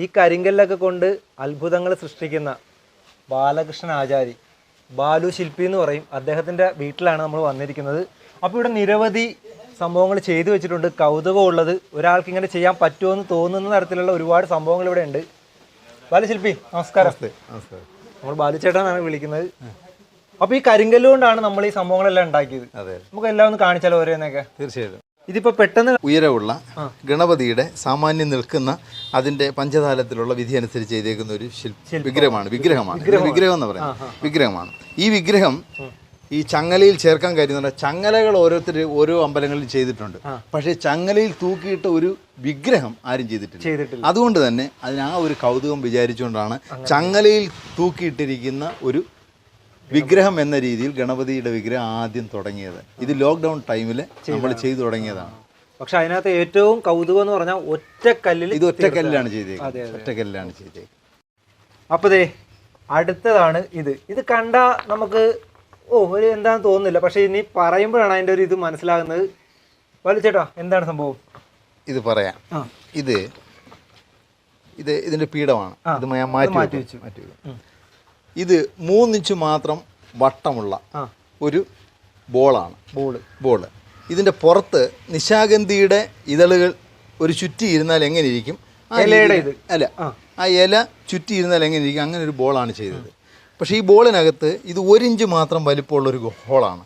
ഈ കരിങ്കല്ലൊക്കെ കൊണ്ട് അത്ഭുതങ്ങൾ സൃഷ്ടിക്കുന്ന ബാലകൃഷ്ണൻ ആചാരി, ബാലു ശില്പി എന്ന് പറയും, അദ്ദേഹത്തിൻ്റെ വീട്ടിലാണ് നമ്മൾ വന്നിരിക്കുന്നത്. അപ്പോൾ ഇവിടെ നിരവധി സംഭവങ്ങൾ ചെയ്തു വെച്ചിട്ടുണ്ട്. കൗതുകമുള്ളത്, ഒരാൾക്ക് ഇങ്ങനെ ചെയ്യാൻ പറ്റുമോ എന്ന് തോന്നുന്ന തരത്തിലുള്ള ഒരുപാട് സംഭവങ്ങൾ ഇവിടെ ഉണ്ട്. ബാലുശില്പി നമസ്കാരം. നമസ്കാരം. നമ്മൾ ബാലുചേട്ടനാണ് വിളിക്കുന്നത്. അപ്പോൾ ഈ കരിങ്കല്ല് കൊണ്ടാണ് നമ്മൾ ഈ സംഭവങ്ങളെല്ലാം ഉണ്ടാക്കിയത്. നമുക്ക് എല്ലാം ഒന്ന് കാണിച്ചാലോ ഓരോന്നൊക്കെ? തീർച്ചയായിട്ടും. ഇതിപ്പോ പെട്ടെന്ന് ഉയരമുള്ള ഗണപതിയുടെ സാമാന്യം നിൽക്കുന്ന അതിന്റെ പഞ്ചതാലത്തിലുള്ള വിധി അനുസരിച്ച് ചെയ്തേക്കുന്ന ഒരു വിഗ്രഹമാണ്. വിഗ്രഹം എന്ന് പറയുന്നത് വിഗ്രഹമാണ്. ഈ വിഗ്രഹം ഈ ചങ്ങലയിൽ ചേർക്കാൻ കഴിയുന്ന ചങ്ങലകൾ ഓരോ അമ്പലങ്ങളിൽ ചെയ്തിട്ടുണ്ട്. പക്ഷേ ചങ്ങലയിൽ തൂക്കിയിട്ട് ഒരു വിഗ്രഹം ആരും ചെയ്തിട്ടില്ല. അതുകൊണ്ട് തന്നെ അതിന് ആ ഒരു കൗതുകം വിചാരിച്ചുകൊണ്ടാണ് ചങ്ങലയിൽ തൂക്കിയിട്ടിരിക്കുന്ന ഒരു വിഗ്രഹം എന്ന രീതിയിൽ ഗണപതിയുടെ വിഗ്രഹം ആദ്യം തുടങ്ങിയത്. ഇത് ലോക്ക്ഡൗൺ ടൈമിൽ നമ്മൾ ചെയ്തു തുടങ്ങിയതാണ്. പക്ഷെ അതിനകത്ത് ഏറ്റവും കൗതുകം എന്ന് പറഞ്ഞാൽ ഒറ്റക്കല്ലിലാണ് ചെയ്തേക്കുന്നത്. അപ്പൊ ദേ അടുത്തതാണ് ഇത് കണ്ടാ നമുക്ക് ഒരു എന്താണെന്ന് തോന്നുന്നില്ല. പക്ഷെ ഇനി പറയുമ്പോഴാണ് അതിന്റെ ഒരു ഇത് മനസ്സിലാകുന്നത്. വലിച്ചേട്ടാ എന്താണ് സംഭവം? ഇത് പറയാം. ഇതിന്റെ പീഠമാണ്. ഇത് ഞാൻ മാറ്റി വെച്ചു. ഇത് 3 ഇഞ്ച് മാത്രം വട്ടമുള്ള ഒരു ബോളാണ്. ബോള് ഇതിന്റെ പുറത്ത് നിശാഗന്ധിയുടെ ഇതളുകൾ ഒരു ചുറ്റി ഇരുന്നാൽ എങ്ങനെ ഇരിക്കും, ആ ഇല ചുറ്റി ഇരുന്നാൽ എങ്ങനെ ഇരിക്കും, അങ്ങനെ ഒരു ബോളാണ് ചെയ്തത്. പക്ഷേ ഈ ബോളിനകത്ത് ഇത് 1 ഇഞ്ച് മാത്രം വലിപ്പമുള്ളൊരു ഹോളാണ്.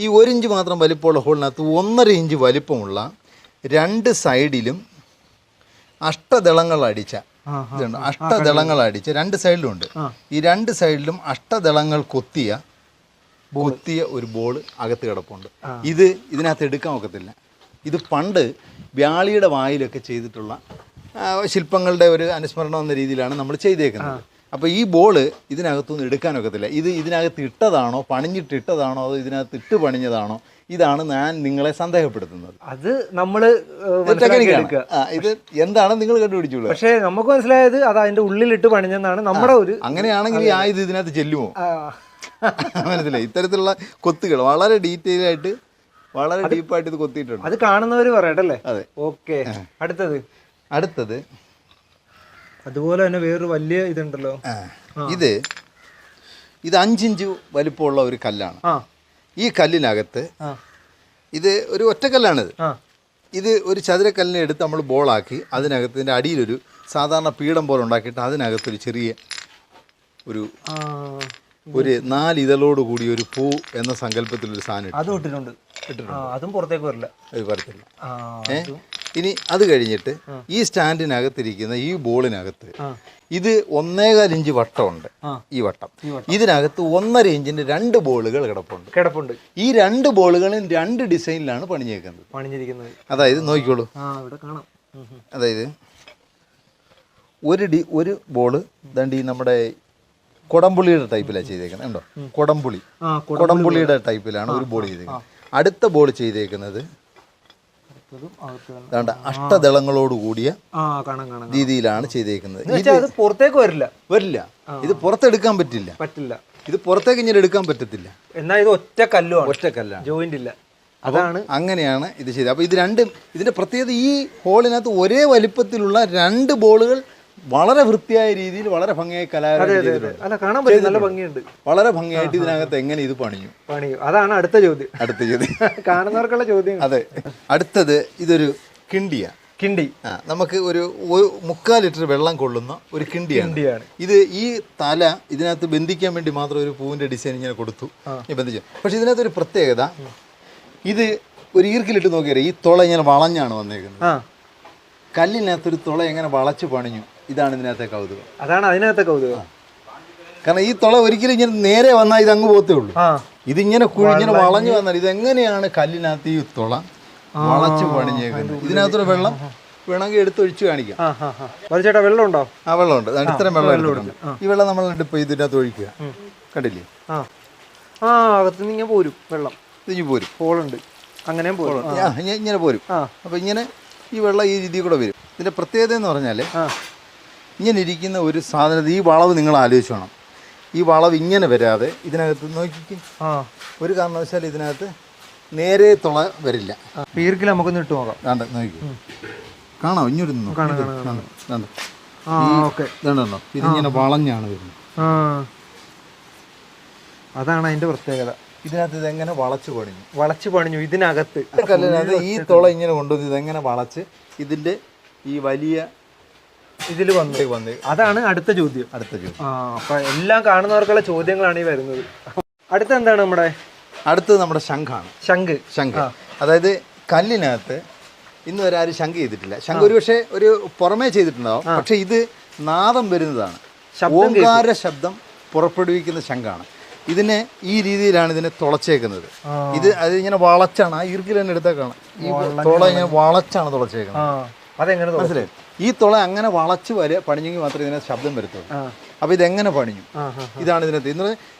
ഈ 1 ഇഞ്ച് മാത്രം വലിപ്പമുള്ള ഹോളിനകത്ത് 1.5 ഇഞ്ച് വലിപ്പമുള്ള 2 സൈഡിലും അഷ്ടദളങ്ങൾ അടിച്ച 2 സൈഡിലുണ്ട്. ഈ 2 സൈഡിലും അഷ്ടദളങ്ങൾ കൊത്തിയ ഒരു ബോൾ അകത്ത് കിടപ്പുണ്ട്. ഇതിനകത്ത് എടുക്കാൻ ഒക്കത്തില്ല. ഇത് പണ്ട് വ്യാളിയുടെ വായിലൊക്കെ ചെയ്തിട്ടുള്ള ശില്പങ്ങളുടെ ഒരു അനുസ്മരണം എന്ന രീതിയിലാണ് നമ്മൾ ചെയ്തേക്കുന്നത്. അപ്പോൾ ഈ ബോള് ഇതിനകത്തൊന്നും എടുക്കാനൊക്കത്തില്ല. ഇതിനകത്ത് ഇട്ടതാണോ, പണിഞ്ഞിട്ടിട്ടതാണോ, അതോ ഇതിനകത്ത് ഇട്ട് പണിഞ്ഞതാണോ, ഇതാണ് ഞാൻ നിങ്ങളെ സന്ദേഹപ്പെടുത്തുന്നത്. അത് നമ്മള് ഇത് എന്താണ് നിങ്ങൾ കണ്ടുപിടിച്ചുള്ളൂ. പക്ഷേ നമുക്ക് മനസ്സിലായത് അത് അതിന്റെ ഉള്ളിലിട്ട് പണിഞ്ഞെന്നാണ് നമ്മുടെ ഒരു. അങ്ങനെയാണെങ്കിൽ ഇത് ഇതിനകത്ത് ചെല്ലുമോ? മനസ്സിലായി. ഇത്തരത്തിലുള്ള കൊത്തുകൾ വളരെ ഡീറ്റെയിൽ ആയിട്ട്, വളരെ ഡീപ്പായിട്ട് ഇത് കൊത്തിയിട്ടുണ്ട്. അത് കാണുന്നവര് പറയട്ടല്ലേ? അതെ. ഓക്കെ. അടുത്തത് അതുപോലെ തന്നെ വേറൊരു വലിയ ഇതുണ്ടല്ലോ. ഇത് 5 ഇഞ്ച് വലിപ്പമുള്ള ഒരു കല്ലാണ്. ഈ കല്ലിനകത്ത് ഇത് ഒരു ഒറ്റക്കല്ലാണിത്. ഇത് ഒരു ചതുരക്കല്ലിനെ എടുത്ത് നമ്മൾ ബോളാക്കി അതിനകത്ത് ഇതിൻ്റെ അടിയിലൊരു സാധാരണ പീഠം പോലെ ഉണ്ടാക്കിയിട്ട് അതിനകത്തൊരു ചെറിയ ഒരു 4 ഇതളോട് കൂടി ഒരു പൂ എന്ന സങ്കല്പത്തിലൊരു സാധനം അതും ഇട്ടിട്ടുണ്ട്. അതും പുറത്തേക്ക് വരില്ല. അത് വരത്തില്ല. ഇനി അത് കഴിഞ്ഞിട്ട് ഈ സ്റ്റാൻഡിനകത്തിരിക്കുന്ന ഈ ബോളിനകത്ത് ഇത് 1.25 ഇഞ്ച് വട്ടമുണ്ട്. ഈ വട്ടം ഇതിനകത്ത് 1.5 ഇഞ്ചിന്റെ 2 ബോളുകൾ കിടപ്പുണ്ട്. ഈ 2 ബോളുകളും 2 ഡിസൈനിലാണ് പണിഞ്ഞിരിക്കുന്നത്. അതായത് നോക്കിക്കോളൂ. അതായത് ഒരു ബോള് ദണ്ടി നമ്മുടെ കൊടംപുളിയുടെ ടൈപ്പിലാണ് ചെയ്തേക്കുന്നത്. ഉണ്ടോ? കൊടംപുളിയുടെ ടൈപ്പിലാണ് ഒരു ബോൾ ചെയ്തേക്കുന്നത്. അടുത്ത ബോൾ ചെയ്തേക്കുന്നത് അഷ്ടദളങ്ങളോട് കൂടിയ രീതിയിലാണ് ചെയ്തേക്കുന്നത്. ഇത് പുറത്തേക്ക് വരില്ല. ഇത് പുറത്തെടുക്കാൻ പറ്റില്ല. ഇത് പുറത്തേക്ക് ഇങ്ങനെ എടുക്കാൻ പറ്റത്തില്ല. എന്നാൽ ഇത് ഒറ്റക്കല്ലാണ്, ജോയിന്റ് ഇല്ല. അതാണ് അങ്ങനെയാണ് ഇത് ചെയ്തത്. അപ്പൊ ഇത് രണ്ടും ഇതിന്റെ പ്രത്യേകത, ഈ ഹോളിനകത്ത് ഒരേ വലിപ്പത്തിലുള്ള 2 ബോളുകൾ വളരെ വൃത്തിയായ രീതിയിൽ വളരെ ഭംഗിയായി കലാകാരൻ ചെയ്തിട്ടുണ്ട്. വളരെ ഭംഗിയായിട്ട് ഇതിനകത്ത് എങ്ങനെ ഇത് പണിഞ്ഞു. അതാണ് അടുത്ത ചോദ്യം. കാണുന്നവർക്കുള്ള ചോദ്യം. അതെ. അടുത്തത് ഇതൊരു കിണ്ടി. നമുക്ക് ഒരു 3/4 ലിറ്റർ വെള്ളം കൊള്ളുന്ന ഒരു കിണ്ടിയാണ്. ഇത് ഈ തല ഇതിനകത്ത് ബന്ധിക്കാൻ വേണ്ടി മാത്രം ഒരു പൂവിന്റെ ഡിസൈൻ ഇങ്ങനെ കൊടുത്തു ബന്ധിച്ചു. പക്ഷെ ഇതിനകത്തൊരു പ്രത്യേകത, ഇത് ഒരു ഈർക്കിലിട്ട് നോക്കിയാൽ ഈ തുള ഇങ്ങനെ വളഞ്ഞാണ് വന്നേക്കുന്നത്. കല്ലിനകത്തൊരു തുള എങ്ങനെ വളച്ചു പണിഞ്ഞു, ഇതാണ് ഇതിനകത്തെ കൗതുകം. കാരണം ഈ തുള ഒരിക്കലും ഇങ്ങനെ നേരെ വന്നാൽ ഇത് അങ്ങ് പോകത്തേ ഉള്ളൂ. ഇതിങ്ങനെ കുഴിഞ്ഞിങ്ങനെ വളഞ്ഞു വന്നാൽ ഇതെങ്ങനെയാണ് കല്ലിനകത്ത് ഈ തുള വളച്ചു പണിഞ്ഞേക്കുന്നത്. ഇതിനകത്തൊരു വെള്ളം വേണമെങ്കിൽ എടുത്തൊഴിച്ച് കാണിക്കാം. വെള്ളമുണ്ടോ? വെള്ളമുണ്ട്. ഇത്രയും വെള്ളം. ഈ വെള്ളം നമ്മൾ ഇപ്പോൾ ഇതിനകത്ത് ഒഴിക്കുക. കണ്ടില്ലേ? അകത്തുനിന്ന് പോരും വെള്ളം. പോരും. ഹോളുണ്ട്, അങ്ങനെ ഇങ്ങനെ പോരും. അപ്പോൾ ഇങ്ങനെ ഈ വെള്ളം ഈ രീതിയിൽ കൂടെ വരും. ഇതിൻ്റെ പ്രത്യേകത എന്ന് പറഞ്ഞാൽ ഇങ്ങനെ ഇരിക്കുന്ന ഒരു സാധനത്തിൽ ഈ വളവ് നിങ്ങൾ ആലോചിച്ച് വേണം. ഈ വളവ് ഇങ്ങനെ വരാതെ ഇതിനകത്ത് നോക്കിക്കും, ഒരു കാരണവശാലും ഇതിനകത്ത് നേരെ തുള വരില്ല. ഈർക്കിൽ നമുക്കൊന്ന് ഇട്ട് നോക്കാം. നോക്കി കാണാം. ഇങ്ങോട്ട് ഓക്കെ. ഇതുണ്ടോ, ഇതിങ്ങനെ വളഞ്ഞാണ് വരുന്നത്. അതാണ് അതിന്റെ പ്രത്യേകത. ഇതിനകത്ത് ഇതെങ്ങനെ വളച്ചു പണിഞ്ഞു ഇതിനകത്ത്. ഈ തുള ഇങ്ങനെ കൊണ്ടുവന്ന് ഇതെങ്ങനെ വളച്ച് ഇതിന്റെ ഈ വലിയ ഇതിൽ വന്ന് അതാണ് അടുത്ത ചോദ്യം. അപ്പൊ എല്ലാം കാണുന്നവർക്കുള്ള ചോദ്യങ്ങളാണ് ഈ വരുന്നത്. അടുത്ത എന്താണ് അടുത്തത് നമ്മുടെ ശംഖാണ്. ശംഖ് അതായത് കല്ലിനകത്ത് ഇന്ന് വരെ ആരും ശംഖ് ചെയ്തിട്ടില്ല. ശംഖ് ഒരുപക്ഷെ ഒരു പുറമേ ചെയ്തിട്ടുണ്ടാവും, പക്ഷെ ഇത് നാദം വരുന്നതാണ്, ഓങ്കാര ശബ്ദം പുറപ്പെടുവിക്കുന്ന ശംഖാണ്. ഇതിനെ ഈ രീതിയിലാണ് ഇതിനെ തുളച്ചേക്കുന്നത്. അത് ഇങ്ങനെ വളച്ചാണ്, ആ ഇറുക്കിൽ തന്നെ എടുത്താൽ കാണാം, ഈ തുള ഇങ്ങനെ വളച്ചാണ് തുളച്ചേക്കുന്നത്. മനസ്സിലായി? ഈ തുള അങ്ങനെ വളച്ച് പണിഞ്ഞെങ്കിൽ മാത്രമേ ഇതിനകത്ത് ശബ്ദം വരത്തുള്ളൂ. അപ്പൊ ഇതെങ്ങനെ പണിഞ്ഞു? ഇതാണ് ഇതിനകത്ത്.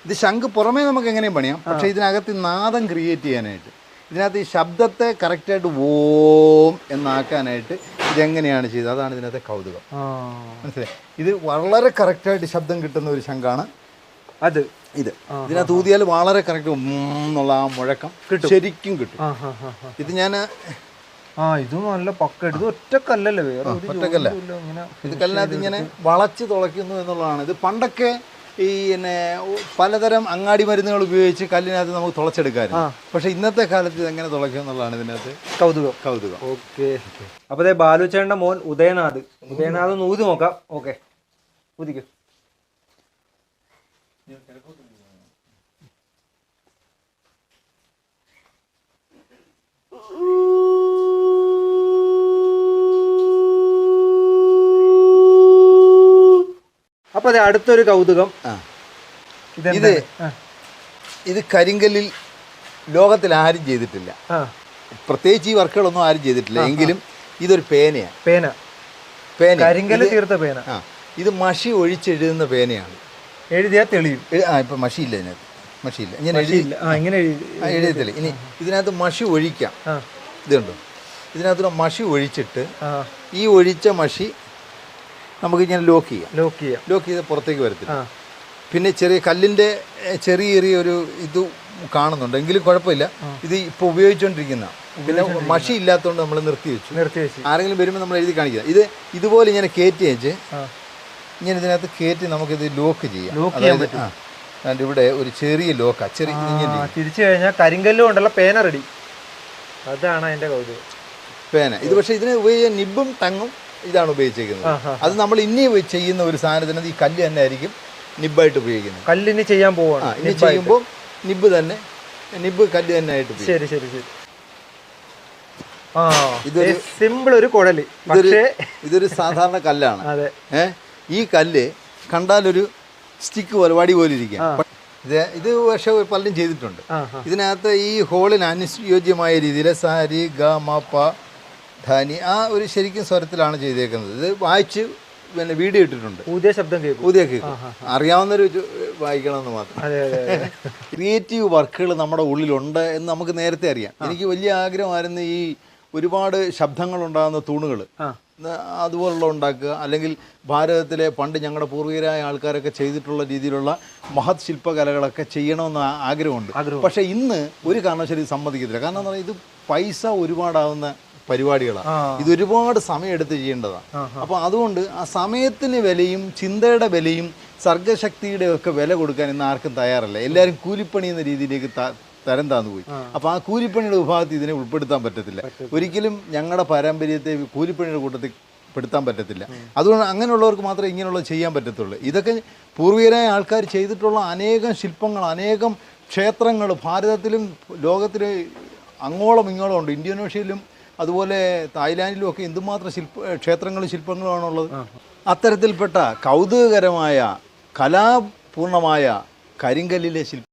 ഇത് ശംഖ് പുറമേ നമുക്ക് എങ്ങനെയും പണിയാം, പക്ഷെ ഇതിനകത്ത് നാദം ക്രിയേറ്റ് ചെയ്യാനായിട്ട്, ഇതിനകത്ത് ഈ ശബ്ദത്തെ കറക്റ്റായിട്ട് ഓം എന്നാക്കാനായിട്ട് ഇതെങ്ങനെയാണ് ചെയ്തത്, അതാണ് ഇതിനകത്തെ കൗതുകം. മനസ്സിലായി? ഇത് വളരെ കറക്റ്റായിട്ട് ശബ്ദം കിട്ടുന്ന ഒരു ശംഖാണ് അത്. ഇതിനകത്ത് ഊതിയാൽ വളരെ കറക്റ്റ് എന്നുള്ള ആ മുഴക്കം ശരിക്കും കിട്ടും. ഇത് ഞാൻ ഇത് നല്ല പക്ക. ഇത് ഒറ്റക്കല്ലല്ലേ, വേറെ ഒറ്റക്കല്ല. ഇത് കല്ലിനകത്ത് ഇങ്ങനെ വളച്ച് തുളയ്ക്കുന്നു എന്നുള്ളതാണ്. ഇത് പണ്ടൊക്കെ ഈ പലതരം അങ്ങാടി മരുന്നുകൾ ഉപയോഗിച്ച് കല്ലിനകത്ത് നമുക്ക് തുളച്ചെടുക്കാറുണ്ട്. പക്ഷെ ഇന്നത്തെ കാലത്ത് ഇതെങ്ങനെ തുളയ്ക്കും എന്നുള്ളതാണ് ഇതിനകത്ത് കൗതുകം. ഓക്കെ. അപ്പൊ ബാലുച്ചേട്ടന്റെ മോൻ ഉദയനാഥ് ഒന്ന് ഊതി നോക്കാം. ഓക്കെ, ഊതിക്കും. അപ്പൊ അതെ, അടുത്തൊരു കൗതുകം. ഇത് കരിങ്കല്ലിൽ ലോകത്തിൽ ആരും ചെയ്തിട്ടില്ല, പ്രത്യേകിച്ച് ഈ വർക്കുകളൊന്നും ആരും ചെയ്തിട്ടില്ല. എങ്കിലും ഇതൊരു പേനയാണ്. കരിങ്കല്ല് തീർത്ത പേന. ഇത് മഷി ഒഴിച്ചെഴുതുന്ന പേനയാണ്. എഴുതിയാൽ തെളിയും. ഇപ്പൊ മഷിയില്ല ഇതിനകത്ത്, മഷിയില്ല. ഇങ്ങനെ എഴുതിയില്ല. ഇനി ഇതിനകത്ത് മഷി ഒഴിക്കാം. ഇതുണ്ടോ, ഇതിനകത്ത് മഷി ഒഴിച്ചിട്ട് ഈ ഒഴിച്ച മഷി നമുക്ക് ഇങ്ങനെ ലോക്ക് ചെയ്ത് പുറത്തേക്ക് വരത്തില്ല. പിന്നെ കല്ലിൻ്റെ ചെറിയൊരു ഇത് കാണുന്നുണ്ട്, എങ്കിലും കുഴപ്പമില്ല. ഇത് ഇപ്പോൾ ഉപയോഗിച്ചുകൊണ്ടിരിക്കുന്ന, പിന്നെ മഷി ഇല്ലാത്തതുകൊണ്ട് നമ്മൾ നിർത്തി വെച്ചു. ആരെങ്കിലും വരുമ്പോൾ നമ്മൾ എഴുതി കാണിക്കുക. ഇതുപോലെ ഇങ്ങനെ കയറ്റി വെച്ച് ഇങ്ങനെ ഇതിനകത്ത് കയറ്റി നമുക്കിത് ലോക്ക് ചെയ്യാം. അതായത് ഇവിടെ ഒരു ചെറിയ ലോക്കാ, തിരിച്ചു കഴിഞ്ഞാൽ കരിങ്കല്ല് കൊണ്ടുള്ള പേന റെഡി. അതാണ് അതിന്റെ കൗതുകം. പേന ഇത്. പക്ഷേ ഇതിന് ഉപയോഗിച്ച നിബും ടങ്ങും ഇതാണ് ഉപയോഗിച്ചിരിക്കുന്നത്. അത് നമ്മൾ ഇനി ചെയ്യുന്ന ഒരു സാധനത്തിന് ഈ കല്ല് തന്നെ ആയിരിക്കും നിബായിട്ട് ഉപയോഗിക്കുന്നത്. കല്ലിന് ചെയ്യാൻ പോവാണ്. ഇനി ചെയ്യുമ്പോൾ നിബ് കല്ല് തന്നെ ആയിട്ട്. ശരി. ഇതൊരു സിമ്പിൾ ഒരു കുഴല്. ഇതൊരു സാധാരണ കല്ലാണ്. ഈ കല്ല് കണ്ടാലൊരു സ്റ്റിക്ക് പോലെ വടി പോലെ ഇരിക്കാം. ഇത് പക്ഷേ പലരും ചെയ്തിട്ടുണ്ട്. ഇതിനകത്ത് ഈ ഹോളിന് അനുയോജ്യമായ രീതിയിൽ സാരി ഗ മ പ ധാനി ആ ഒരു ശരിക്കും സ്വരത്തിലാണ് ചെയ്തേക്കുന്നത്. ഇത് വായിച്ച് പിന്നെ വീഡിയോ ഇട്ടിട്ടുണ്ട്. പുതിയ ശബ്ദം കേൾക്കും. അറിയാവുന്നൊരു വായിക്കണമെന്ന് മാത്രം. ക്രിയേറ്റീവ് വർക്കുകൾ നമ്മുടെ ഉള്ളിലുണ്ട് എന്ന് നമുക്ക് നേരത്തെ അറിയാം. എനിക്ക് വലിയ ആഗ്രഹമായിരുന്നു ഈ ഒരുപാട് ശബ്ദങ്ങൾ ഉണ്ടാകുന്ന തൂണുകൾ അതുപോലുള്ള ഉണ്ടാക്കുക, അല്ലെങ്കിൽ ഭാരതത്തിലെ പണ്ട് ഞങ്ങളുടെ പൂർവികരായ ആൾക്കാരൊക്കെ ചെയ്തിട്ടുള്ള രീതിയിലുള്ള മഹത് ശില്പകലകളൊക്കെ ചെയ്യണമെന്ന് ആഗ്രഹമുണ്ട്. പക്ഷേ ഇന്ന് ഒരു കാരണവശാലും ഇത് സമ്മതിക്കത്തില്ല. കാരണം എന്താ പറയുക, ഇത് പൈസ ഒരുപാടാവുന്ന പരിപാടികളാണ്. ഇത് ഒരുപാട് സമയമെടുത്ത് ചെയ്യേണ്ടതാണ്. അപ്പോൾ അതുകൊണ്ട് ആ സമയത്തിന് വിലയും ചിന്തയുടെ വിലയും സർഗശക്തിയുടെ ഒക്കെ വില കൊടുക്കാൻ ഇന്ന് ആർക്കും തയ്യാറല്ല. എല്ലാവരും കൂലിപ്പണി എന്ന രീതിയിലേക്ക് തരം താന്നു പോയി. അപ്പോൾ ആ കൂലിപ്പണിയുടെ വിഭാഗത്തിൽ ഇതിനെ ഉൾപ്പെടുത്താൻ പറ്റത്തില്ല. ഒരിക്കലും ഞങ്ങളുടെ പാരമ്പര്യത്തെ കൂലിപ്പണിയുടെ കൂട്ടത്തിൽ പെടുത്താൻ പറ്റത്തില്ല. അതുകൊണ്ട് അങ്ങനെയുള്ളവർക്ക് മാത്രമേ ഇങ്ങനെയുള്ളത് ചെയ്യാൻ പറ്റത്തുള്ളൂ. ഇതൊക്കെ പൂർവികരായ ആൾക്കാർ ചെയ്തിട്ടുള്ള അനേകം ശില്പങ്ങൾ, അനേകം ക്ഷേത്രങ്ങൾ ഭാരതത്തിലും ലോകത്തിലെ അങ്ങോളം ഇങ്ങോളം ഉണ്ട്. ഇന്തോനേഷ്യയിലും അതുപോലെ തായ്ലാൻഡിലും ഒക്കെ എന്തുമാത്രം ക്ഷേത്രങ്ങളും ശില്പങ്ങളുമാണുള്ളത്. അത്തരത്തിൽപ്പെട്ട കൗതുകകരമായ കലാപൂർണമായ കരിങ്കല്ലിലെ ശില്പ